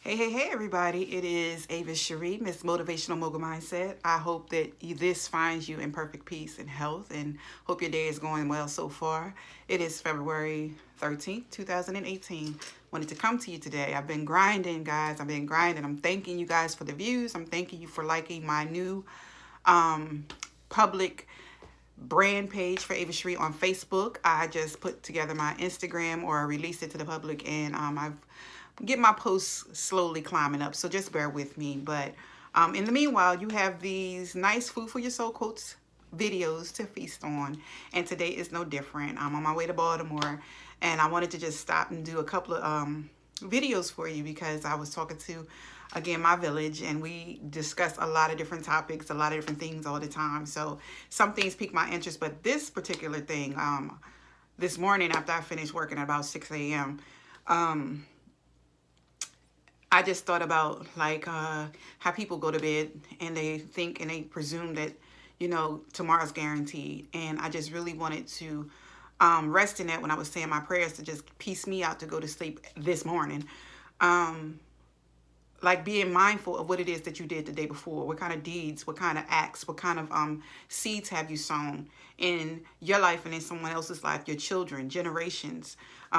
Hey, everybody. It is Ava Cherie, Miss Motivational Mogul Mindset. I hope that this finds you in perfect peace and health, and hope your day is going well so far. It is February 13th, 2018. Wanted to come to you today. I've been grinding, guys. I've been grinding. I'm thanking you guys for the views. I'm thanking you for liking my new public brand page for Ava Cherie on Facebook. I just put together my Instagram or released it to the public, and I've get my posts slowly climbing up. So just bear with me. But in the meanwhile, you have these nice food for your soul quotes videos to feast on, and today is no different. I'm on my way to Baltimore, and I wanted to just stop and do a couple of videos for you because I was talking to again my village, and we discuss a lot of different topics, a lot of different things all the time. So some things pique my interest, but this particular thing, this morning after I finished working at about 6 a.m. I just thought about like how people go to bed and they think and they presume that, tomorrow's guaranteed. And I just really wanted to rest in that when I was saying my prayers to just piece me out to go to sleep this morning. Like being mindful of what it is that you did the day before. What kind of deeds, what kind of acts, what kind of seeds have you sown in your life and in someone else's life, your children, generations.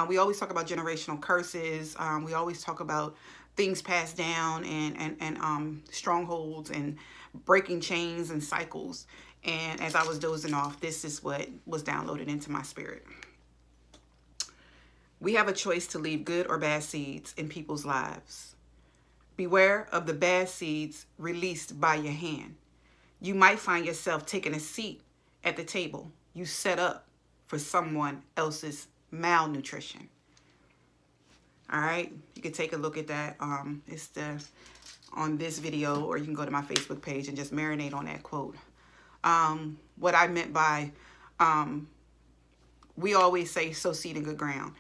We always talk about generational curses. We always talk about things passed down and strongholds and breaking chains and cycles. And as I was dozing off, this is what was downloaded into my spirit. We have a choice to leave good or bad seeds in people's lives. Beware of the bad seeds released by your hand. You might find yourself taking a seat at the table you set up for someone else's malnutrition. All right, you can take a look at that. It's on this video, or you can go to my Facebook page and just marinate on that quote. What I meant by, we always say, sow seed in good ground.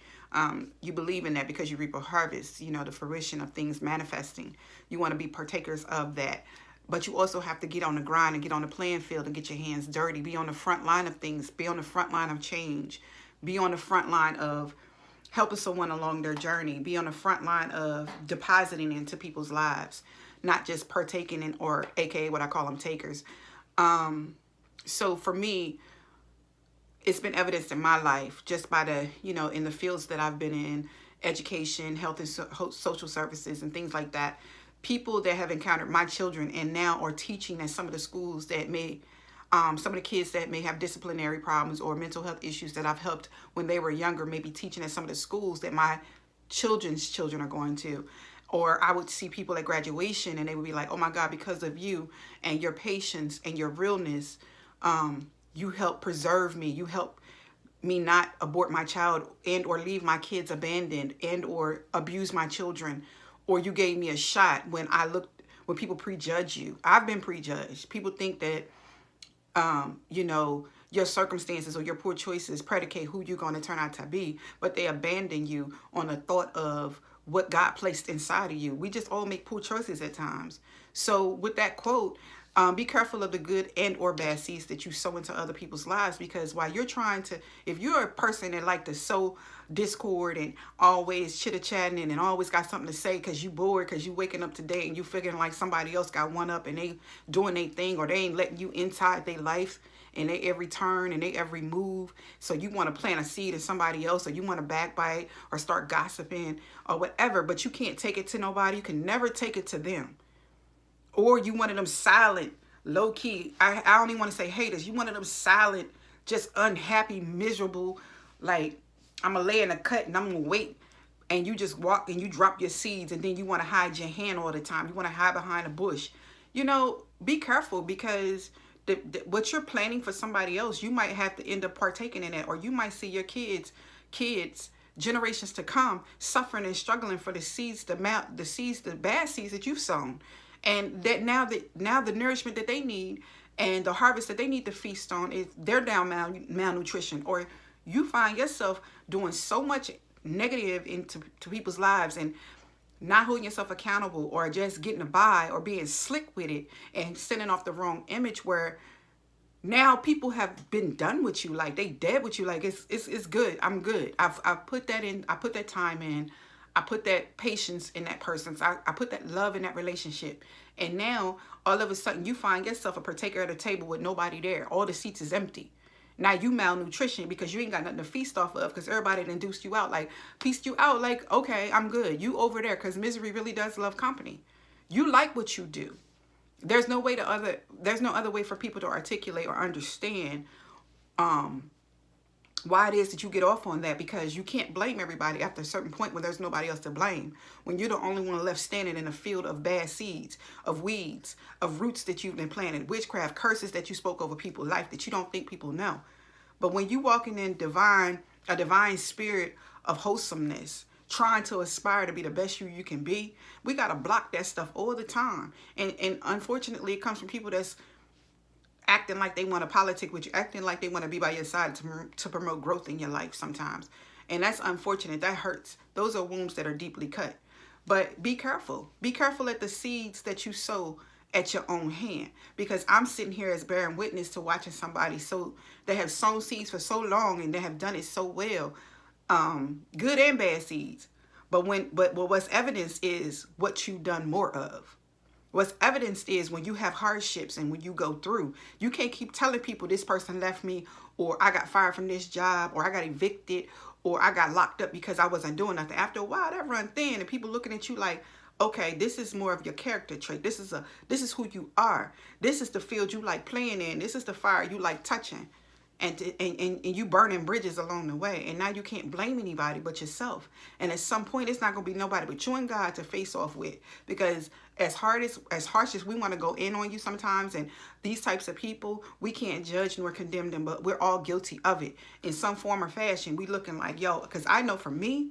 You believe in that because you reap a harvest, the fruition of things manifesting. You want to be partakers of that. But you also have to get on the grind and get on the playing field and get your hands dirty. Be on the front line of things. Be on the front line of change. Be on the front line of helping someone along their journey. Be on the front line of depositing into people's lives, not just partaking in, or AKA what I call them, takers. So for me, it's been evidenced in my life just by the, in the fields that I've been in, education, health and social services and things like that. People that have encountered my children and now are teaching at some of the schools that may, some of the kids that may have disciplinary problems or mental health issues that I've helped when they were younger, maybe teaching at some of the schools that my children's children are going to. Or I would see people at graduation and they would be like, oh my God, because of you and your patience and your realness, you help preserve me. You help me not abort my child and or leave my kids abandoned and or abuse my children. Or you gave me a shot when people prejudge you. I've been prejudged. People think that, your circumstances or your poor choices predicate who you're going to turn out to be, but they abandon you on the thought of what God placed inside of you. We just all make poor choices at times. So with that quote, be careful of the good and or bad seeds that you sow into other people's lives, because while you're trying to, if you're a person that like to sow discord and always chitter-chatting and always got something to say because you bored, because you waking up today and you figuring like somebody else got one up and they doing their thing, or they ain't letting you inside their life and they every turn and they every move. So you want to plant a seed in somebody else, or you want to backbite or start gossiping or whatever, but you can't take it to nobody. You can never take it to them. Or you one of them silent, low key, I don't even want to say haters. You one of them silent, just unhappy, miserable, like, I'm going to lay in a cut and I'm going to wait. And you just walk and you drop your seeds, and then you want to hide your hand all the time. You want to hide behind a bush. Be careful, because what you're planning for somebody else, you might have to end up partaking in it. Or you might see your kids, generations to come, suffering and struggling for the seeds, the bad seeds that you've sown. And that now the nourishment that they need and the harvest that they need to feast on is they're down malnutrition. Or you find yourself doing so much negative into people's lives and not holding yourself accountable, or just getting by, or being slick with it and sending off the wrong image, where now people have been done with you, like they dead with you, like it's good, I'm good. I've put that in, I put that time in. I put that patience in that person. I put that love in that relationship. And now, all of a sudden, you find yourself a partaker at a table with nobody there. All the seats is empty. Now you malnutrition because you ain't got nothing to feast off of because everybody that induced you out, like, pieced you out, like, okay, I'm good. You over there because misery really does love company. You like what you do. There's no other way for people to articulate or understand why it is that you get off on that, because you can't blame everybody after a certain point when there's nobody else to blame. When you're the only one left standing in a field of bad seeds, of weeds, of roots that you've been planted, witchcraft, curses that you spoke over people's life that you don't think people know. But when you walking in a divine spirit of wholesomeness, trying to aspire to be the best you can be, we got to block that stuff all the time. And unfortunately, it comes from people that's acting like they want to politic with you, acting like they want to be by your side to promote growth in your life sometimes. And that's unfortunate. That hurts. Those are wounds that are deeply cut. But be careful. Be careful at the seeds that you sow at your own hand. Because I'm sitting here as bearing witness to watching somebody they have sown seeds for so long and they have done it so well. Good and bad seeds. But what's evidence is what you've done more of. What's evidenced is when you have hardships and when you go through, you can't keep telling people this person left me, or I got fired from this job, or I got evicted, or I got locked up because I wasn't doing nothing. After a while, that run thin and people looking at you like, okay, this is more of your character trait. This is who you are. This is the field you like playing in. This is the fire you like touching. And you burning bridges along the way. And now you can't blame anybody but yourself. And at some point, it's not going to be nobody but you and God to face off with. Because as harsh as we want to go in on you sometimes, and these types of people, we can't judge nor condemn them, but we're all guilty of it. In some form or fashion, we looking like, yo, because I know for me,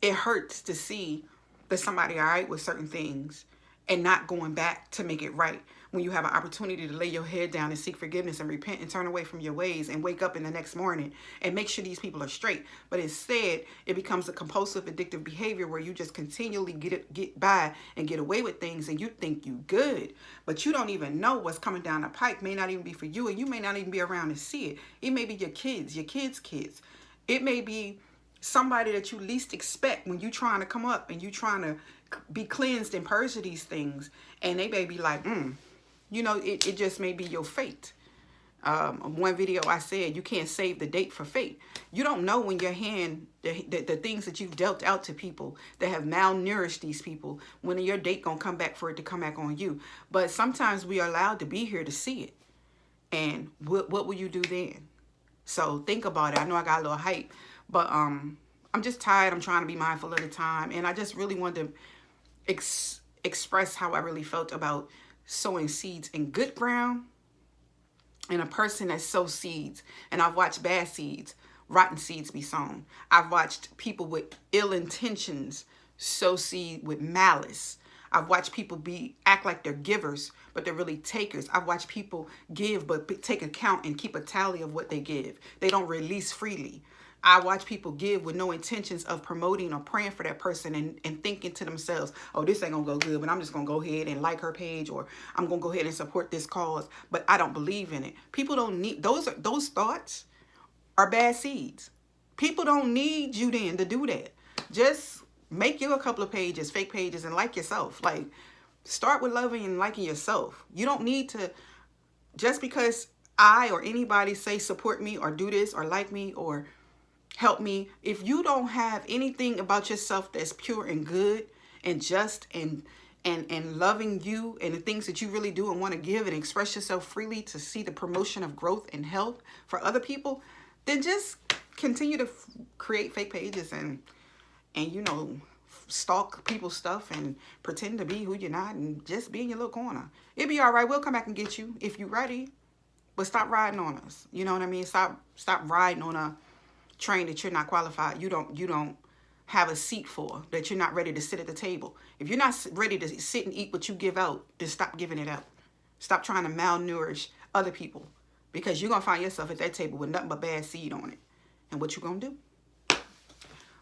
it hurts to see that somebody all right with certain things and not going back to make it right. When you have an opportunity to lay your head down and seek forgiveness and repent and turn away from your ways and wake up in the next morning and make sure these people are straight. But instead, it becomes a compulsive, addictive behavior where you just continually get by and get away with things, and you think you good, but you don't even know what's coming down the pike. May not even be for you, and you may not even be around to see it. It may be your kids' kids. It may be somebody that you least expect when you trying to come up and you trying to be cleansed and purge of these things, and they may be like, it just may be your fate. One video I said, you can't save the date for fate. You don't know when your hand, the things that you've dealt out to people that have malnourished these people, when your date gonna come back for it to come back on you. But sometimes we are allowed to be here to see it. And what will you do then? So think about it. I know I got a little hype, but I'm just tired. I'm trying to be mindful of the time. And I just really wanted to express how I really felt about sowing seeds in good ground and a person that sows seeds. And I've watched bad seeds, rotten seeds be sown. I've watched people with ill intentions sow seed with malice. I've watched people act like they're givers, but they're really takers. I've watched people give, but take account and keep a tally of what they give. They don't release freely. I watch people give with no intentions of promoting or praying for that person and thinking to themselves, oh, this ain't gonna go good, but I'm just gonna go ahead and like her page, or I'm gonna go ahead and support this cause, but I don't believe in it. People don't need, those thoughts are bad seeds. People don't need you then to do that. Just make you a couple of pages, fake pages, and like yourself. Like, start with loving and liking yourself. You don't need to, just because I or anybody say support me or do this or like me or help me, if you don't have anything about yourself that's pure and good and just and loving you and the things that you really do and want to give and express yourself freely to see the promotion of growth and health for other people, then just continue to create fake pages and stalk people's stuff and pretend to be who you're not and just be in your little corner. It'll be all right. We'll come back and get you if you're ready, but stop riding on us. You know what I mean? Stop riding on a train that you're not qualified. You don't have a seat for, that you're not ready to sit at the table. If you're not ready to sit and eat what you give out, then stop giving it out. Stop trying to malnourish other people, because you're gonna find yourself at that table with nothing but bad seed on it. And what you gonna do?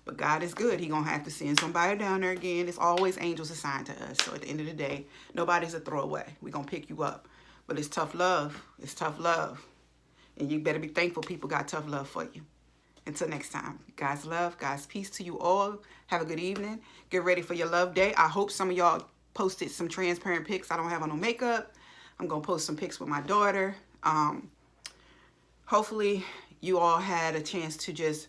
But God is good. He gonna have to send somebody down there again. It's always angels assigned to us. So at the end of the day, nobody's a throwaway. We're gonna pick you up. But it's tough love. It's tough love. And you better be thankful people got tough love for you. Until next time, God's love, God's peace to you all. Have a good evening. Get ready for your love day. I hope some of y'all posted some transparent pics. I don't have on no makeup. I'm going to post some pics with my daughter. Hopefully you all had a chance to just,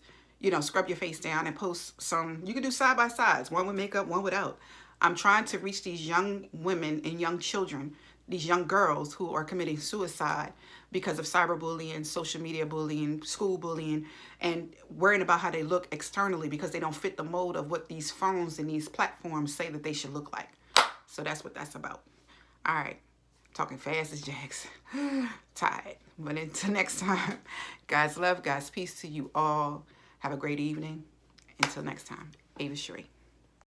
scrub your face down and post some. You can do side by sides, one with makeup, one without. I'm trying to reach these young women and young children, these young girls who are committing suicide because of cyberbullying, social media bullying, school bullying, and worrying about how they look externally because they don't fit the mold of what these phones and these platforms say that they should look like. So that's what that's about. All right. Talking fast as Jax. Tired. But until next time, God's love, God's peace to you all. Have a great evening. Until next time, Ava Sheree.